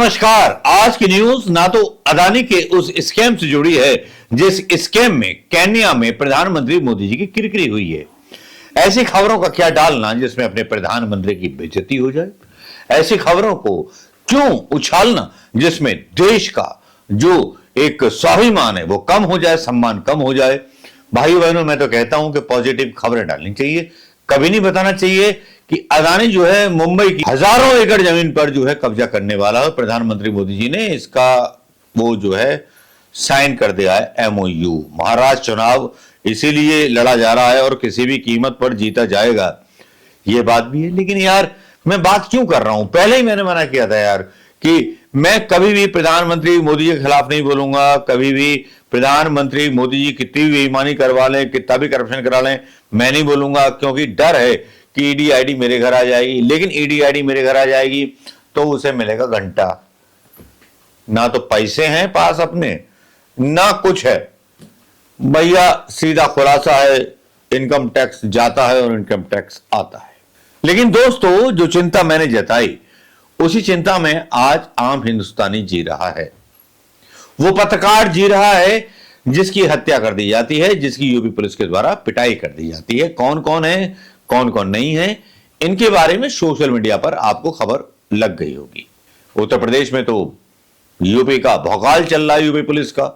नमस्कार। आज की न्यूज ना तो अदानी के उस स्कैम से जुड़ी है जिस स्कैम में केन्या में प्रधानमंत्री मोदी जी की किरकिरी हुई है। ऐसी खबरों का क्या डालना जिसमें अपने प्रधानमंत्री की बेइज्जती हो जाए। ऐसी खबरों को क्यों उछालना जिसमें देश का जो एक स्वाभिमान है वो कम हो जाए, सम्मान कम हो जाए। भाई बहनों, मैं तो कहता हूं कि पॉजिटिव खबरें डालनी चाहिए। कभी नहीं बताना चाहिए कि अदानी जो है मुंबई की हजारों एकड़ जमीन पर जो है कब्जा करने वाला है। प्रधानमंत्री मोदी जी ने इसका वो जो है साइन कर दिया है एमओयू। महाराष्ट्र चुनाव इसीलिए लड़ा जा रहा है और किसी भी कीमत पर जीता जाएगा, ये बात भी है। लेकिन यार मैं बात क्यों कर रहा हूं, पहले ही मैंने मना किया था यार कि मैं कभी भी प्रधानमंत्री मोदी के खिलाफ नहीं बोलूंगा। कभी भी प्रधानमंत्री मोदी जी कितनी भी बेईमानी करवा लें, कितना भी करप्शन करा लें, मैं नहीं बोलूंगा, क्योंकि डर है कि ईडी आईडी मेरे घर आ जाएगी। लेकिन ईडी आईडी मेरे घर आ जाएगी तो उसे मिलेगा घंटा। ना तो पैसे हैं पास अपने, ना कुछ है भैया। सीधा खुलासा है, इनकम टैक्स जाता है और इनकम टैक्स आता है। लेकिन दोस्तों, जो चिंता मैंने जताई उसी चिंता में आज आम हिंदुस्तानी जी रहा है। वो पत्रकार जी रहा है जिसकी हत्या कर दी जाती है, जिसकी यूपी पुलिस के द्वारा पिटाई कर दी जाती है। कौन कौन है, कौन कौन नहीं है, इनके बारे में सोशल मीडिया पर आपको खबर लग गई होगी। उत्तर प्रदेश में तो यूपी का भौकाल चल रहा है। यूपी पुलिस का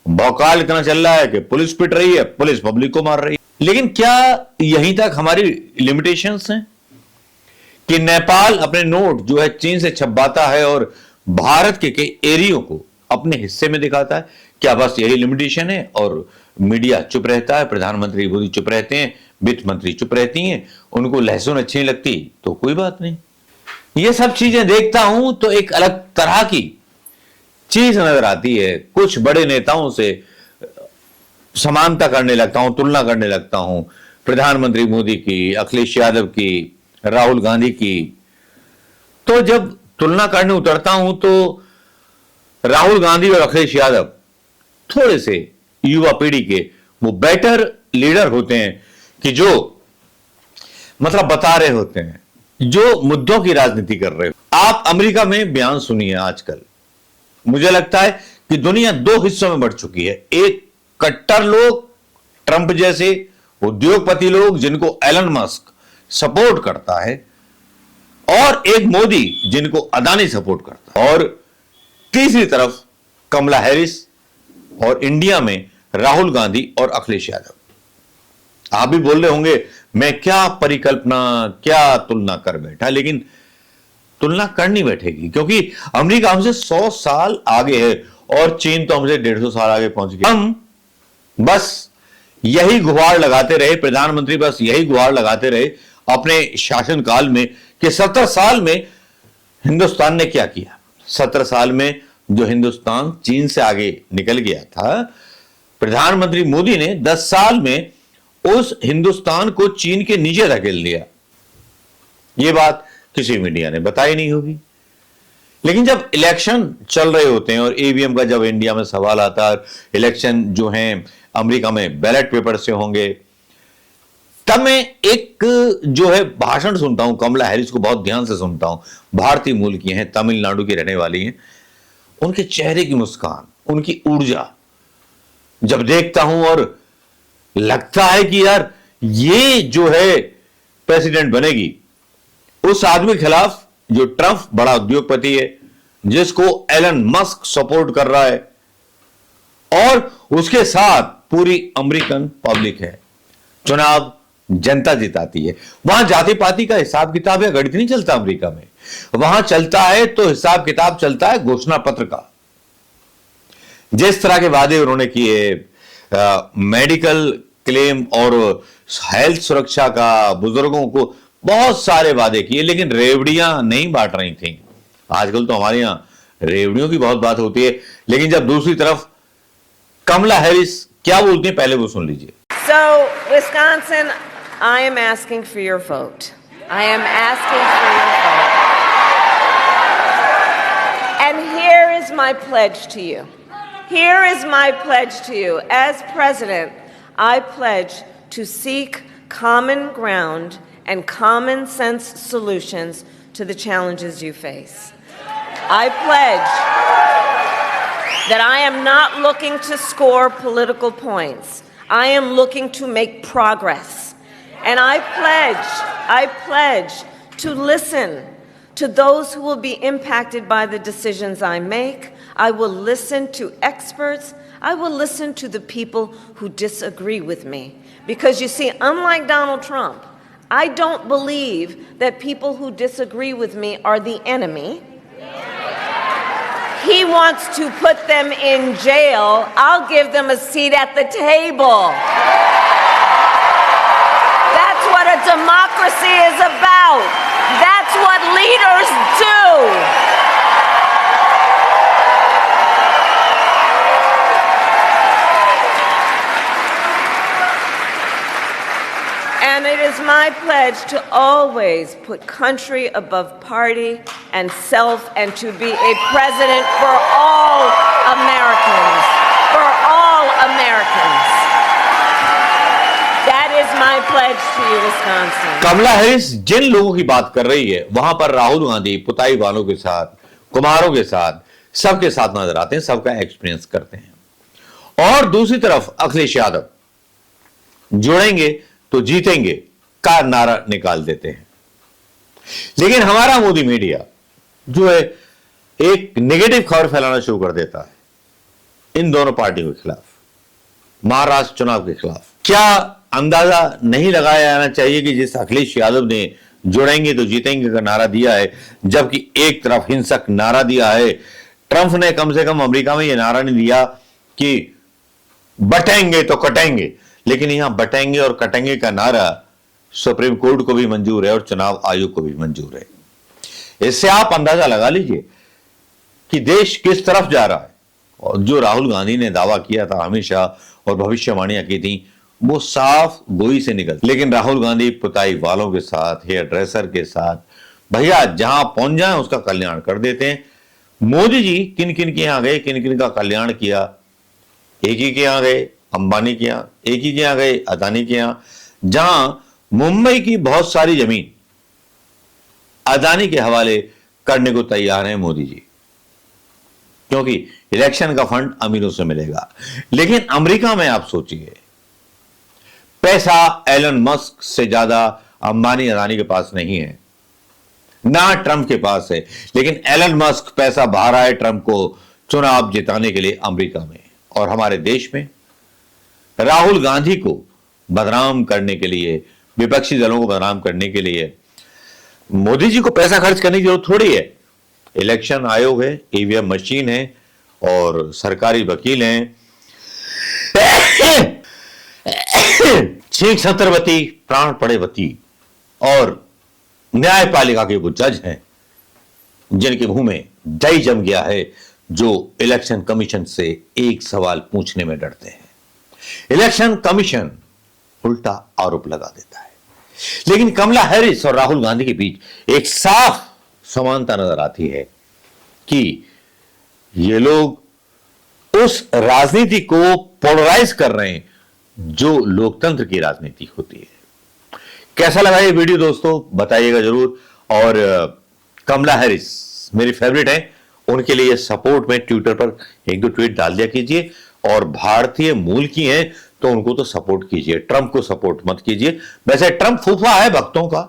भौकाल इतना चल रहा है कि पुलिस पिट रही है, पुलिस पब्लिक को मार रही है। लेकिन क्या यहीं तक हमारी लिमिटेशंस हैं कि नेपाल अपने नोट जो है चीन से छपवाता है और भारत के कई एरियो को अपने हिस्से में दिखाता है? क्या बस यही लिमिटेशन है और मीडिया चुप रहता है, प्रधानमंत्री मोदी चुप रहते हैं, वित्त मंत्री चुप रहती हैं, उनको लहसुन अच्छी नहीं लगती तो कोई बात नहीं। ये सब चीजें देखता हूं तो एक अलग तरह की चीज नजर आती है। कुछ बड़े नेताओं से समानता करने लगता हूं, तुलना करने लगता हूं, प्रधानमंत्री मोदी की, अखिलेश यादव की, राहुल गांधी की। तो जब तुलना करने उतरता हूं तो राहुल गांधी और अखिलेश यादव थोड़े से युवा पीढ़ी के वो बेटर लीडर होते हैं कि जो मतलब बता रहे होते हैं, जो मुद्दों की राजनीति कर रहे हो। आप अमेरिका में बयान सुनिए आजकल। मुझे लगता है कि दुनिया दो हिस्सों में बढ़ चुकी है। एक कट्टर लोग, ट्रंप जैसे उद्योगपति लोग जिनको एलन मस्क सपोर्ट करता है, और एक मोदी जिनको अदानी सपोर्ट करता है, और तीसरी तरफ कमला हैरिस, और इंडिया में राहुल गांधी और अखिलेश यादव। आप भी बोल रहे होंगे मैं क्या परिकल्पना, क्या तुलना कर बैठा। लेकिन तुलना करनी बैठेगी क्योंकि अमेरिका हमसे 100 साल आगे है और चीन तो हमसे 150 साल आगे पहुंच गया। हम बस यही गुहार लगाते रहे, प्रधानमंत्री बस यही गुहार लगाते रहे अपने शासनकाल में कि 70 साल में हिंदुस्तान ने क्या किया। 70 साल में जो हिंदुस्तान चीन से आगे निकल गया था, प्रधानमंत्री मोदी ने 10 साल में उस हिंदुस्तान को चीन के नीचे धकेल दिया। यह बात किसी मीडिया ने बताई नहीं होगी। लेकिन जब इलेक्शन चल रहे होते हैं और ईवीएम का जब इंडिया में सवाल आता है, इलेक्शन जो हैं अमेरिका में बैलेट पेपर से होंगे, तब मैं एक जो है भाषण सुनता हूं, कमला हैरिस को बहुत ध्यान से सुनता हूं। भारतीय मूल की हैं, तमिलनाडु की रहने वाली हैं। उनके चेहरे की मुस्कान, उनकी ऊर्जा जब देखता हूं और लगता है कि यार ये जो है प्रेसिडेंट बनेगी, उस आदमी के खिलाफ जो ट्रंप बड़ा उद्योगपति है, जिसको एलन मस्क सपोर्ट कर रहा है, और उसके साथ पूरी अमेरिकन पब्लिक है। चुनाव जनता जिताती है। वहां जाति पाति का हिसाब किताब या गणित नहीं चलता अमेरिका में। वहां चलता है तो हिसाब किताब चलता है घोषणा पत्र का। जिस तरह के वादे उन्होंने किए, मेडिकल क्लेम और हेल्थ सुरक्षा का, बुजुर्गों को बहुत सारे वादे किए, लेकिन रेवड़ियां नहीं बांट रही थी। आजकल तो हमारे यहां रेवड़ियों की बहुत बात होती है, लेकिन जब दूसरी तरफ कमला हैरिस क्या बोलती है, पहले वो सुन लीजिए। So, Wisconsin, I am asking for your vote. I am asking for your vote. And here is my pledge to you. Here is my pledge to you. As president, I pledge to seek common ground and common sense solutions to the challenges you face. I pledge that I am not looking to score political points. I am looking to make progress. And I pledge to listen to those who will be impacted by the decisions I make. I will listen to experts. I will listen to the people who disagree with me. Because you see, unlike Donald Trump, I don't believe that people who disagree with me are the enemy. He wants to put them in jail. I'll give them a seat at the table. That's what a democracy is about. That's what leaders do. And it is my pledge to always put country above party and self, and to be a president for all Americans. For all Americans. That is my pledge to you, Wisconsin. Kamala Harris जिन लोगों की बात कर रही है, वहां पर राहुल गांधी पुताई वालों के साथ, कुमारों के साथ, सबके साथ नजर आते हैं, सबका एक्सपीरियंस करते हैं। और दूसरी तरफ अखिलेश यादव जुड़ेंगे तो जीतेंगे का नारा निकाल देते हैं। लेकिन हमारा मोदी मीडिया जो है एक नेगेटिव खबर फैलाना शुरू कर देता है इन दोनों पार्टियों के खिलाफ, महाराष्ट्र चुनाव के खिलाफ। क्या अंदाजा नहीं लगाया जाना चाहिए कि जिस अखिलेश यादव ने जुड़ेंगे तो जीतेंगे का नारा दिया है, जबकि एक तरफ हिंसक नारा दिया है। ट्रंप ने कम से कम अमेरिका में यह नारा नहीं दिया कि बटेंगे तो कटेंगे, लेकिन यहां बटेंगे और कटेंगे का नारा सुप्रीम कोर्ट को भी मंजूर है और चुनाव आयोग को भी मंजूर है। इससे आप अंदाजा लगा लीजिए कि देश किस तरफ जा रहा है। और जो राहुल गांधी ने दावा किया था हमेशा और भविष्यवाणियां की थी, वो साफ गोई से निकल। लेकिन राहुल गांधी पुताई वालों के साथ, हेयर ड्रेसर के साथ, भैया जहां पहुंच जाए उसका कल्याण कर देते हैं। मोदी जी किन किन के यहां गए, किन किन का कल्याण किया, एक ही के यहां गए अंबानी के यहां, एक ही के यहां गए अदानी के यहां। जहां मुंबई की बहुत सारी जमीन अदानी के हवाले करने को तैयार हैं मोदी जी, क्योंकि इलेक्शन का फंड अमीरों से मिलेगा। लेकिन अमेरिका में आप सोचिए, पैसा एलन मस्क से ज्यादा अंबानी अदानी के पास नहीं है, ना ट्रंप के पास है। लेकिन एलन मस्क पैसा बहा रहा है ट्रंप को चुनाव जिताने के लिए अमेरिका में। और हमारे देश में राहुल गांधी को बदनाम करने के लिए, विपक्षी दलों को बदनाम करने के लिए मोदी जी को पैसा खर्च करने की जरूरत थोड़ी है। इलेक्शन आयोग है, ईवीएम मशीन है और सरकारी वकील हैं। छींक छतरवती प्राण पड़ेवती और न्यायपालिका के वो जज हैं जिनके मुंह में दही जम गया है, जो इलेक्शन कमीशन से एक सवाल पूछने में डरते हैं। इलेक्शन कमीशन उल्टा आरोप लगा देता है। लेकिन कमला हैरिस और राहुल गांधी के बीच एक साफ समानता नजर आती है कि ये लोग उस राजनीति को पोलराइज कर रहे हैं जो लोकतंत्र की राजनीति होती है। कैसा लगा ये वीडियो दोस्तों, बताइएगा जरूर। और कमला हैरिस मेरी फेवरेट है, उनके लिए सपोर्ट में ट्विटर पर एक दो ट्वीट डाल दिया कीजिए। और भारतीय मूल की हैं तो उनको तो सपोर्ट कीजिए, ट्रंप को सपोर्ट मत कीजिए। वैसे ट्रंप फूफा है भक्तों का,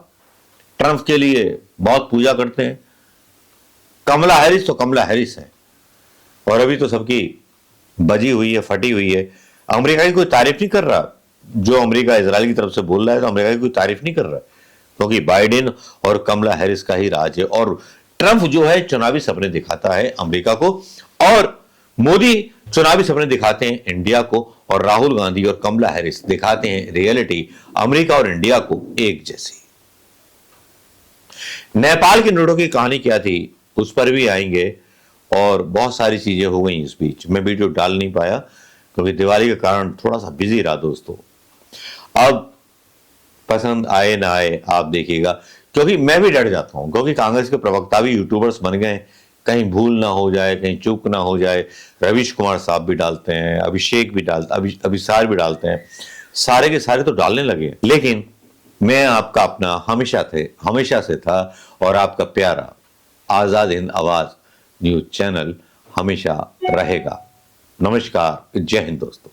ट्रंप के लिए बहुत पूजा करते हैं। कमला हैरिस तो कमला हैरिस है और अभी तो सबकी बजी हुई है, फटी हुई है। अमेरिका की कोई तारीफ नहीं कर रहा, जो अमेरिका इजराइल की तरफ से बोल रहा है तो अमेरिका की कोई तारीफ नहीं कर रहा, क्योंकि बाइडेन और कमला हैरिस का ही राज है। और ट्रंप जो है चुनावी सपने दिखाता है अमेरिका को, और मोदी चुनावी सपने दिखाते हैं इंडिया को, और राहुल गांधी और कमला हैरिस दिखाते हैं रियलिटी अमेरिका और इंडिया को एक जैसी। नेपाल के नोटों की कहानी क्या थी उस पर भी आएंगे, और बहुत सारी चीजें हो गई इस बीच। मैं वीडियो डाल नहीं पाया क्योंकि दिवाली के कारण थोड़ा सा बिजी रहा दोस्तों। अब पसंद आए ना आए आप देखिएगा, क्योंकि मैं भी डर जाता हूं, क्योंकि कांग्रेस के प्रवक्ता भी यूट्यूबर्स बन गए, कहीं भूल ना हो जाए, कहीं चूक ना हो जाए। रवीश कुमार साहब भी डालते हैं, अभिषेक भी डालते, अभिसार भी डालते हैं, सारे के सारे तो डालने लगे। लेकिन मैं आपका अपना हमेशा से था और आपका प्यारा आजाद हिंद आवाज न्यूज चैनल हमेशा रहेगा। नमस्कार, जय हिंद दोस्तों।